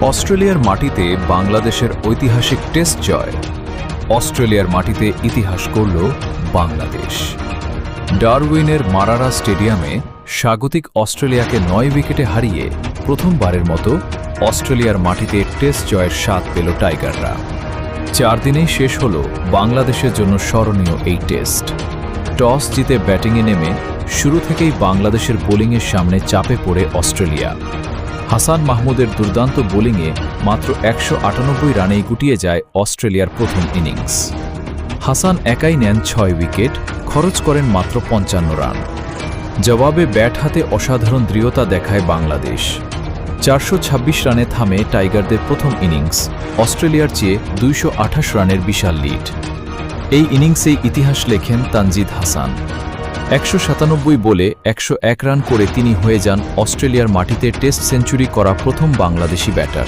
অস্ট্রেলিয়ার মাটিতে বাংলাদেশের ঐতিহাসিক টেস্ট জয়। অস্ট্রেলিয়ার মাটিতে ইতিহাস করল বাংলাদেশ। ডারউইনের মারারা স্টেডিয়ামে স্বাগতিক অস্ট্রেলিয়াকে ৯ উইকেটে হারিয়ে প্রথমবারের মতো অস্ট্রেলিয়ার মাটিতে টেস্ট জয়ের স্বাদ পেল টাইগাররা। 4 দিনেই শেষ হল বাংলাদেশের জন্য স্মরণীয় এই টেস্ট। টস জিতে ব্যাটিংয়ে নেমে শুরু থেকেই বাংলাদেশের বোলিংয়ের সামনে চাপে পড়ে অস্ট্রেলিয়া। হাসান মাহমুদের দুর্দান্ত বোলিংয়ে মাত্র ১৯৮ রানেই গুটিয়ে যায় অস্ট্রেলিয়ার প্রথম ইনিংস। হাসান একাই নেন ৬ উইকেট, খরচ করেন মাত্র ৫৫ রান। জবাবে ব্যাট হাতে অসাধারণ দৃঢ়তা দেখায় বাংলাদেশ। ৪২৬ রানে থামে টাইগারদের প্রথম ইনিংস, অস্ট্রেলিয়ার চেয়ে ২২৮ রানের বিশাল লিড। এই ইনিংসেই ইতিহাস লেখেন তানজিদ হাসান। ১৯৭ বলে ১০১ রান করে তিনি হয়ে যান অস্ট্রেলিয়ার মাটিতে টেস্ট সেঞ্চুরি করা প্রথম বাংলাদেশি ব্যাটার।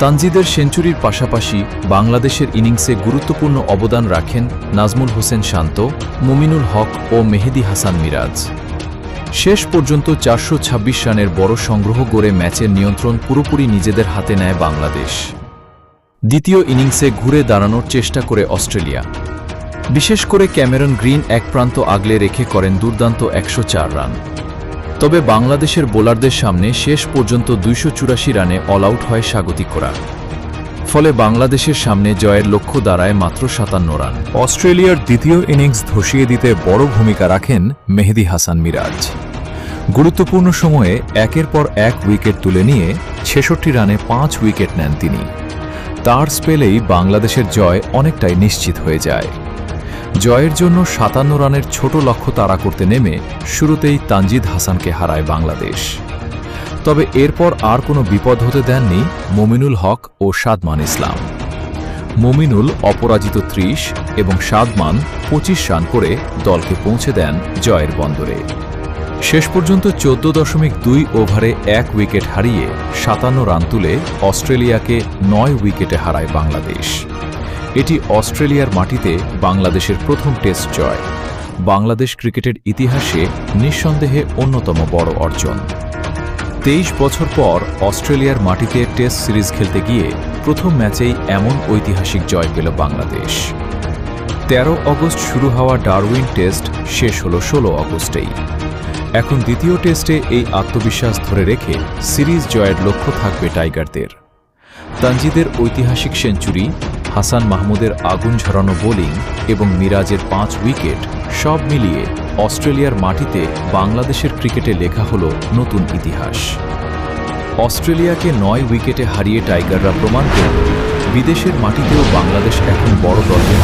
তানজিদের সেঞ্চুরির পাশাপাশি বাংলাদেশের ইনিংসে গুরুত্বপূর্ণ অবদান রাখেন নাজমুল হোসেন শান্ত, মুমিনুল হক ও মেহেদী হাসান মিরাজ। শেষ পর্যন্ত ৪২৬ রানের বড় সংগ্রহ গড়ে ম্যাচের নিয়ন্ত্রণ পুরোপুরি নিজেদের হাতে নেয় বাংলাদেশ। দ্বিতীয় ইনিংসে ঘুরে দাঁড়ানোর চেষ্টা করে অস্ট্রেলিয়া। বিশেষ করে ক্যামেরন গ্রিন এক প্রান্ত আগলে রেখে করেন দুর্দান্ত ১০৪ রান। তবে বাংলাদেশের বোলারদের সামনে শেষ পর্যন্ত ২৮৪ রানে অল আউট হয় স্বাগতিকরা। ফলে বাংলাদেশের সামনে জয়ের লক্ষ্য দাঁড়ায় মাত্র ৫৭ রান। অস্ট্রেলিয়ার দ্বিতীয় ইনিংস ধসিয়ে দিতে বড় ভূমিকা রাখেন মেহেদী হাসান মিরাজ। গুরুত্বপূর্ণ সময়ে একের পর এক উইকেট তুলে নিয়ে ৬৬ রানে ৫ উইকেট নেন তিনি। তার স্পেলেই বাংলাদেশের জয় অনেকটাই নিশ্চিত হয়ে যায়। জয়ের জন্য ৫৭ রানের ছোট লক্ষ্য তাড়া করতে নেমে শুরুতেই তানজিদ হাসানকে হারায় বাংলাদেশ। তবে এরপর আর কোনো বিপদ হতে দেননি মুমিনুল হক ও সাদমান ইসলাম। মুমিনুল অপরাজিত ৩০ এবং সাদমান ২৫ রান করে দলকে পৌঁছে দেন জয়ের বন্দরে। শেষ পর্যন্ত ১৪.২ ওভারে ১ উইকেট হারিয়ে ৫৭ রান তুলে অস্ট্রেলিয়াকে ৯ উইকেটে হারায় বাংলাদেশ। এটি অস্ট্রেলিয়ার মাটিতে বাংলাদেশের প্রথম টেস্ট জয়। বাংলাদেশ ক্রিকেটের ইতিহাসে নিঃসন্দেহে অন্যতম বড় অর্জন। ২৩ বছর পর অস্ট্রেলিয়ার মাটিতে টেস্ট সিরিজ খেলতে গিয়ে প্রথম ম্যাচেই এমন ঐতিহাসিক জয় পেল বাংলাদেশ। ১৩ আগস্ট শুরু হওয়া ডারউইন টেস্ট শেষ হল ১৬ আগস্টেই। এখন দ্বিতীয় টেস্টে এই আত্মবিশ্বাস ধরে রেখে সিরিজ জয়ের লক্ষ্য থাকবে টাইগারদের। তানজিদের ঐতিহাসিক সেঞ্চুরি, হাসান মাহমুদের আগুন ঝরানো বোলিং এবং মিরাজের ৫ উইকেট সব মিলিয়ে অস্ট্রেলিয়ার মাটিতে বাংলাদেশের ক্রিকেটে লেখা হল নতুন ইতিহাস। অস্ট্রেলিয়াকে ৯ উইকেটে হারিয়ে টাইগাররা প্রমাণ করল বিদেশের মাটিতেও বাংলাদেশ এখন বড় দলকে